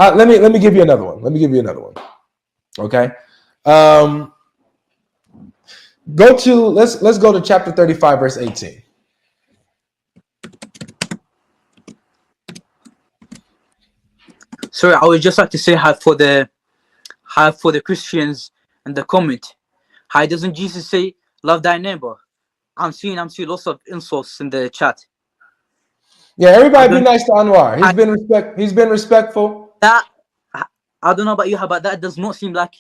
Let me give you another one. Let me give you another one. Okay. Let's go to chapter 35, verse 18. Sorry, I would just like to say hi for the Christians and the comment. Hi, doesn't Jesus say love thy neighbor? I'm seeing lots of insults in the chat. Yeah, everybody be nice to Anwar. He's been respectful. That I don't know about you, but that does not seem like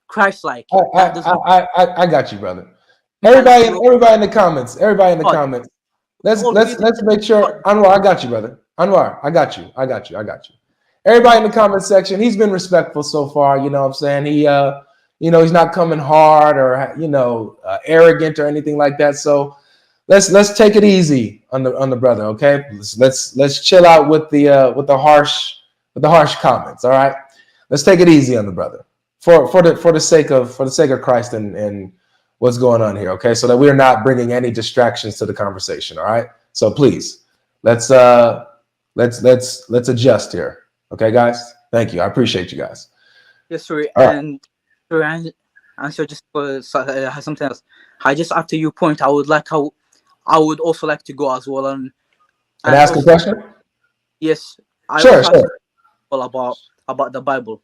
Christ-like. I got you, brother. Everybody in the comments. Everybody in the comments. Let's make sure. Anwar, I got you, brother. Anwar, I got you. Everybody in the comment section, he's been respectful so far. You know what I'm saying? He's not coming hard or arrogant or anything like that. So let's take it easy on the brother, okay? Let's chill out with the harsh comments. All right, let's take it easy on the brother for the sake of Christ and what's going on here, okay? So that we are not bringing any distractions to the conversation. All right, so please let's adjust here. Okay, guys. Thank you. I appreciate you guys. Yes, sorry. And so just for something else. Just after you point, I would also like to go as well and ask a question. Yes, Sure. About the Bible.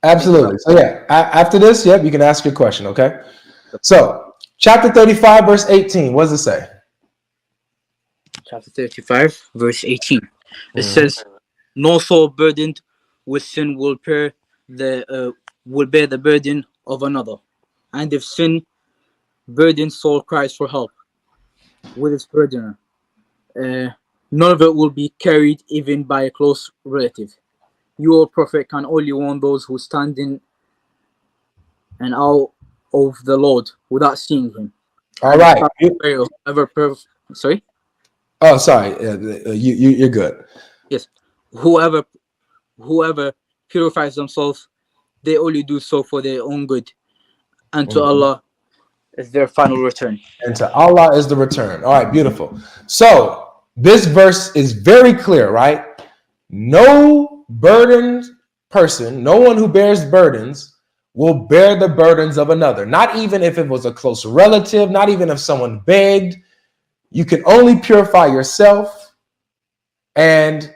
Absolutely. So yeah, after this, you can ask your question. Okay. So chapter 35, verse 18. What does it say? Chapter 35, verse 18. It says, "No soul burdened with sin will bear the burden of another, and if sin burdened soul cries for help with its burdener, none of it will be carried even by a close relative. Your prophet can only warn those who stand in and out of the Lord without seeing him." All right. Sorry. Oh, sorry. You're good. Yes. Whoever purifies themselves, they only do so for their own good, and to Allah is their final return. And to Allah is the return. All right, beautiful. So this verse is very clear, right? No burdened person, no one who bears burdens will bear the burdens of another. Not even if it was a close relative, not even if someone begged. You can only purify yourself. And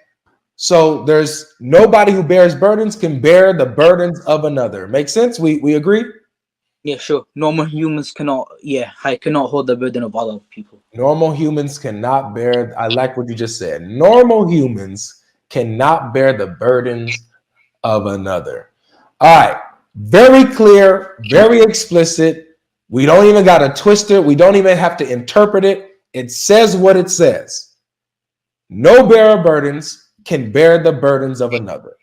so there's nobody who bears burdens can bear the burdens of another. Make sense? We agree? Yeah, sure. Normal humans cannot hold the burden of other people. Normal humans cannot bear. I like what you just said. Normal humans cannot bear the burdens of another. All right. Very clear, very explicit. We don't even got to twist it. We don't even have to interpret it. It says what it says. No bearer of burdens can bear the burdens of another.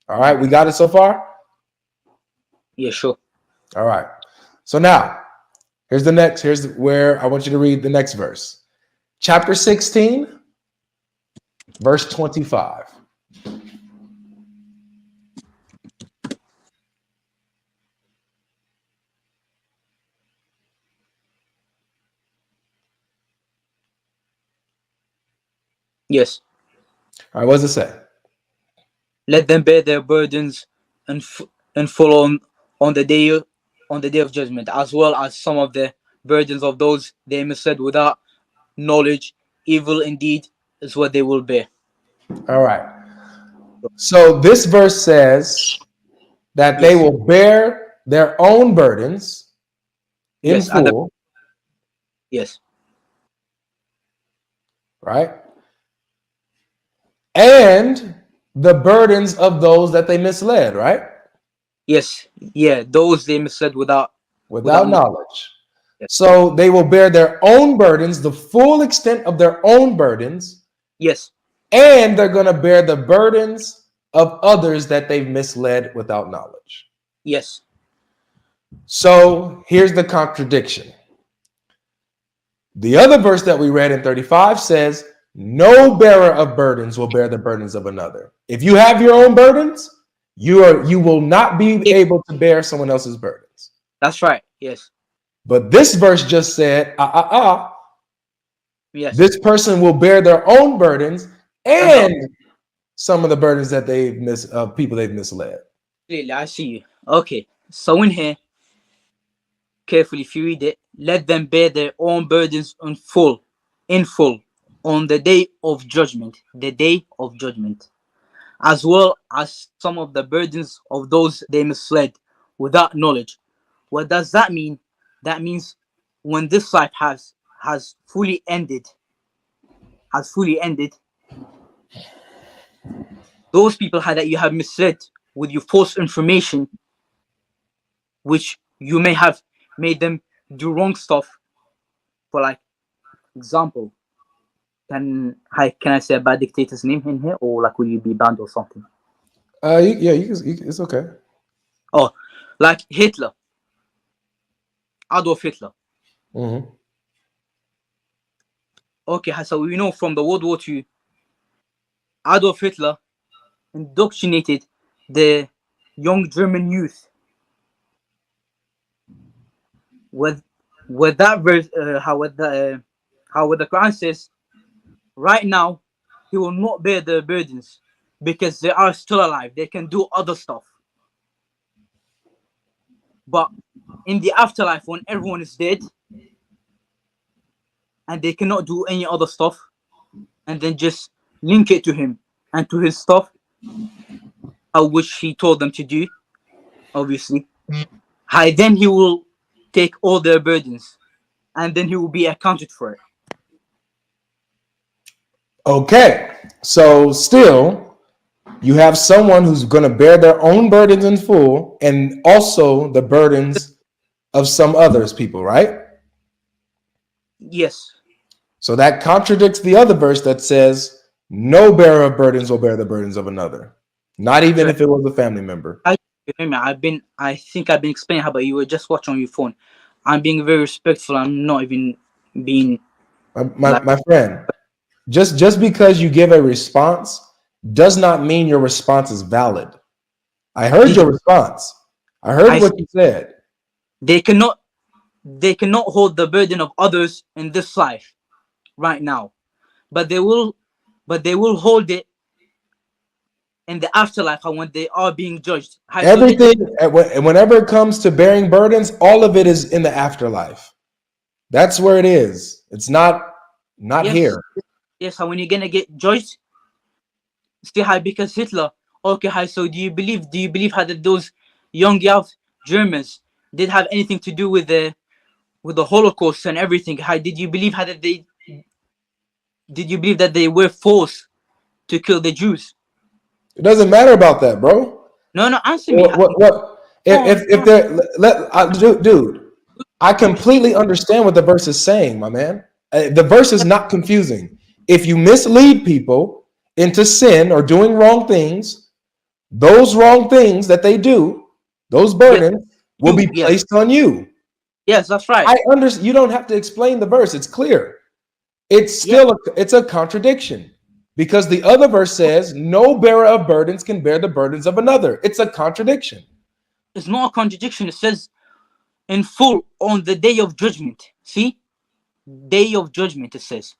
All right. We got it so far? Yeah, sure. All right. So now, here's where I want you to read the next verse. Chapter 16, verse 25. Yes. All right, what does it say? Let them bear their burdens and fall on the day of judgment, as well as some of the burdens of those they misled without knowledge. Evil indeed is what they will bear. All right. So this verse says that they will bear their own burdens in full. Yes. Right? And the burdens of those that they misled, right? Yes. Yeah, those they misled without knowledge. Yes. So they will bear their own burdens, the full extent of their own burdens. Yes. And they're going to bear the burdens of others that they've misled without knowledge. Yes. So here's the contradiction. The other verse that we read in 35 says, no bearer of burdens will bear the burdens of another. If you have your own burdens, you will not be able to bear someone else's burdens. That's right. Yes. But this verse just said, yes, this person will bear their own burdens and some of the burdens that people they've misled. Clearly, I see you. Okay, so in here, carefully, if you read it, let them bear their own burdens in full, on the day of judgment, as well as some of the burdens of those they misled without knowledge. What does that mean? That means when this life has fully ended, those people that you have misled with your false information, which you may have made them do wrong stuff. For like example, can I say a bad dictator's name in here, or like will you be banned or something? It's okay. Oh, like Hitler, Adolf Hitler. Mm-hmm. Okay, so we know from the World War II, Adolf Hitler indoctrinated the young German youth with that verse. How the Quran says, right now he will not bear the burdens because they are still alive. They can do other stuff. But in the afterlife, when everyone is dead and they cannot do any other stuff, and then just link it to him and to his stuff, which he told them to do, obviously, then he will take all their burdens and then he will be accounted for it. Okay, so still, you have someone who's going to bear their own burdens in full and also the burdens of some others people, right? Yes. So that contradicts the other verse that says, no bearer of burdens will bear the burdens of another, not even if it was a family member. I think I've been explaining how, but you were just watching on your phone. I'm being very respectful. I'm not even being my friend. Just because you give a response does not mean your response is valid. I heard your response. I heard what you said. They cannot hold the burden of others in this life right now, but they will hold it in the afterlife when they are being judged. Everything, whenever it comes to bearing burdens, all of it is in the afterlife. That's where it is. It's not here. Yes, when you're gonna get judged, still high because Hitler. Okay, hi. So do you believe how that those young Germans did have anything to do with the Holocaust and everything? How did you believe that they were forced to kill the Jews? It doesn't matter about that, bro. No, answer me. What if they're dude? I completely understand what the verse is saying, my man. The verse is not confusing. If you mislead people into sin or doing wrong things, those wrong things that they do, those burdens will be placed on you. Yes, that's right. I understand. You don't have to explain the verse. It's clear. It's still it's a contradiction because the other verse says no bearer of burdens can bear the burdens of another. It's a contradiction. It's not a contradiction. It says in full on the day of judgment. See? Day of judgment, it says.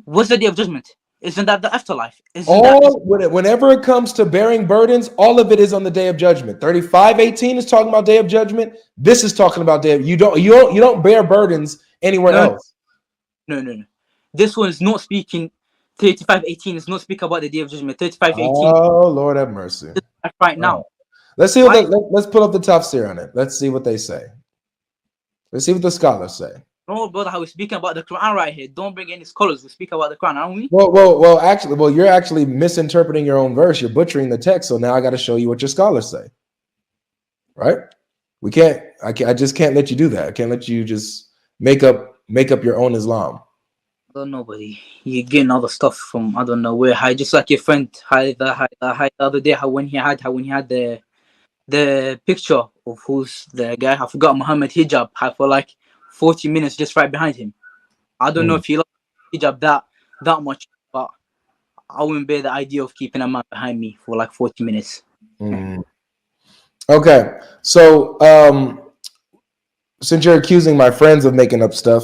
What's the day of judgment? Isn't that the afterlife? Whenever it comes to bearing burdens, all of it is on the day of judgment. 35:18 is talking about day of judgment. This is talking about day of, you don't bear burdens anywhere else. No. This one is not speaking. 35:18 is not speaking about the day of judgment. 35:18. Oh, Lord have mercy. Right now. Let's see let's pull up the tafsir on it. Let's see what they say. Let's see what the scholars say. No, brother, how we're speaking about the Quran right here. Don't bring any scholars. We speak about the Quran, aren't we? Well, you're actually misinterpreting your own verse. You're butchering the text. So now I got to show you what your scholars say. Right? I just can't let you do that. I can't let you just make up your own Islam. I don't know, buddy. You're getting all the stuff from I don't know where. Just like your friend, the other day, when he had the picture of who's the guy. I forgot Muhammad hijab. For like 40 minutes just right behind him. I don't know if he likes hijab that much, but I wouldn't bear the idea of keeping a man behind me for like 40 minutes. Okay, so since you're accusing my friends of making up stuff,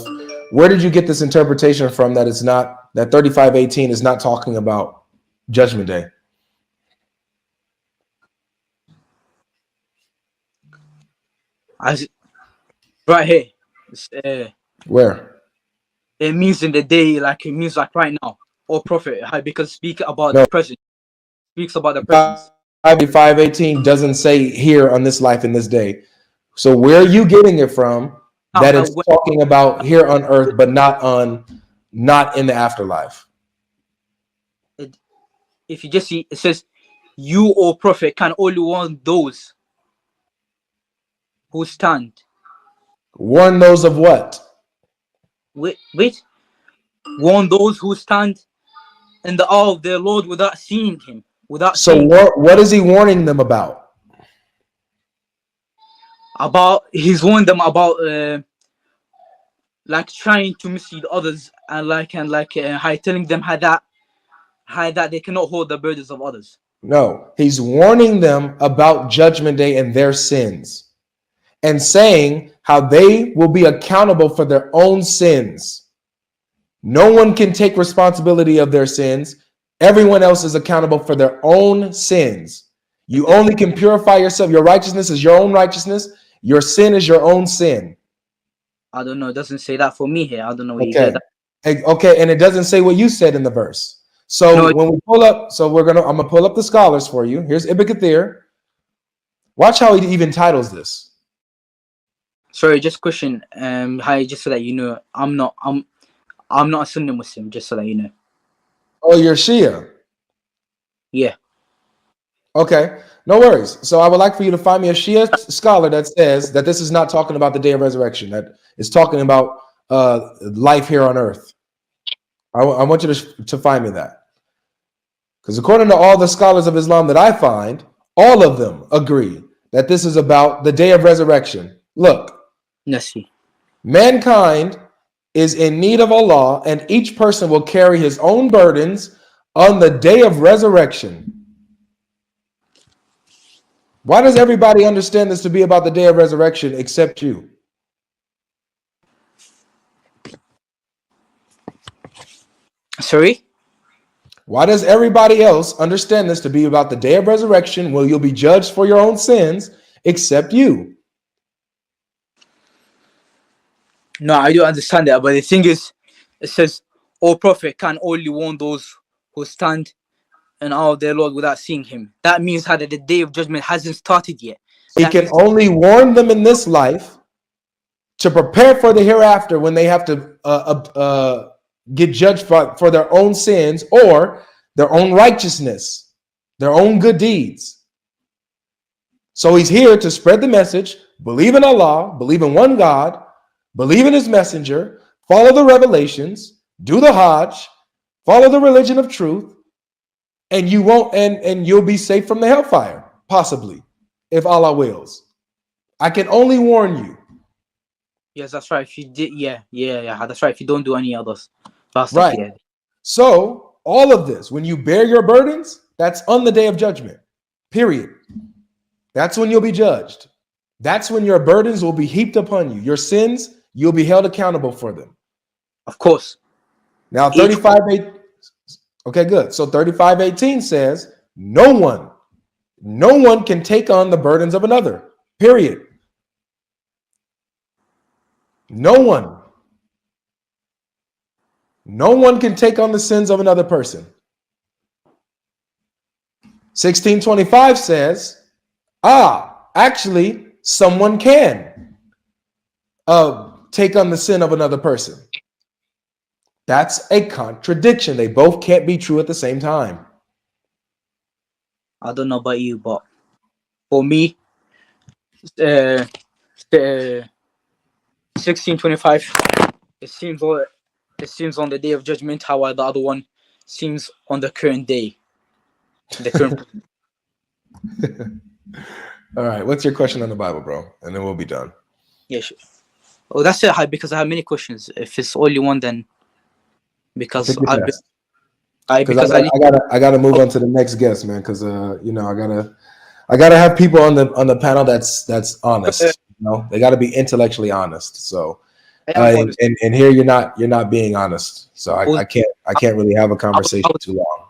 where did you get this interpretation from that 35:18 is not talking about Judgment Day. Right here. Where? It means in the day, like it means like right now, or prophet, because speak about No. the present. Speaks about the present. 5:18 doesn't say here on this life in this day. So where are you getting it from that it's talking about here on earth, but not in the afterlife? If you just see, it says, you, O prophet, can only warn those who stand. Warn those of what? Wait. Warn those who stand in the awe of their Lord without seeing him. What is he warning them about? He's warning them about like trying to mislead others and telling them how that they cannot hold the burdens of others. No, he's warning them about Judgment Day and their sins, and saying how they will be accountable for their own sins. No one can take responsibility of their sins. Everyone else is accountable for their own sins. You only can purify yourself. Your righteousness is your own righteousness. Your sin is your own sin. I don't know. It doesn't say that for me here. I don't know where you get that. Okay, and it doesn't say what you said in the verse. So when we pull up, I'm gonna pull up the scholars for you. Here's Ibn Kathir. Watch how he even titles this. Sorry, just question. Hi, just so that you know, I'm not a Sunni Muslim. Just so that you know. Oh, you're Shia. Yeah. Okay, no worries. So I would like for you to find me a Shia scholar that says that this is not talking about the day of resurrection. That is talking about life here on earth. I want you to find me that. Because according to all the scholars of Islam that I find, all of them agree that this is about the day of resurrection. Look, let's see. Mankind is in need of Allah, and each person will carry his own burdens on the day of resurrection. Why does everybody understand this to be about the day of resurrection except you? Sorry? Why does everybody else understand this to be about the day of resurrection where you'll be judged for your own sins except you? No, I do understand that, but the thing is, it says, "O prophet can only warn those who stand in awe of their Lord without seeing him." That means that the day of judgment hasn't started yet. He can only warn them in this life to prepare for the hereafter when they have to get judged for their own sins or their own righteousness, their own good deeds. So he's here to spread the message, believe in Allah, believe in one God, believe in his messenger, follow the revelations, do the Hajj, follow the religion of truth, and you won't, and you'll be safe from the hellfire, possibly, if Allah wills. I can only warn you. Yes, that's right. If you did, yeah, that's right. If you don't do any others, right. Yeah. So all of this, when you bear your burdens, that's on the day of judgment. Period. That's when you'll be judged. That's when your burdens will be heaped upon you. Your sins, you'll be held accountable for them. Of course. Now 35:8. Okay, good. So 35:18 says, no one can take on the burdens of another. Period. No one can take on the sins of another person. 1625 says, actually, someone can take on the sin of another person. That's a contradiction. They both can't be true at the same time. I don't know about you, but for me, 1625, it seems on the day of judgment, how the other one seems on the current day. All right, what's your question on the Bible, bro? And then we'll be done. Yeah, sure. Oh, that's it, because I have many questions. If it's only one, then because I gotta move on to the next guest, man, because I gotta have people on the panel that's honest. They got to be intellectually honest. So, and here you're not being honest. So I can't really have a conversation too long.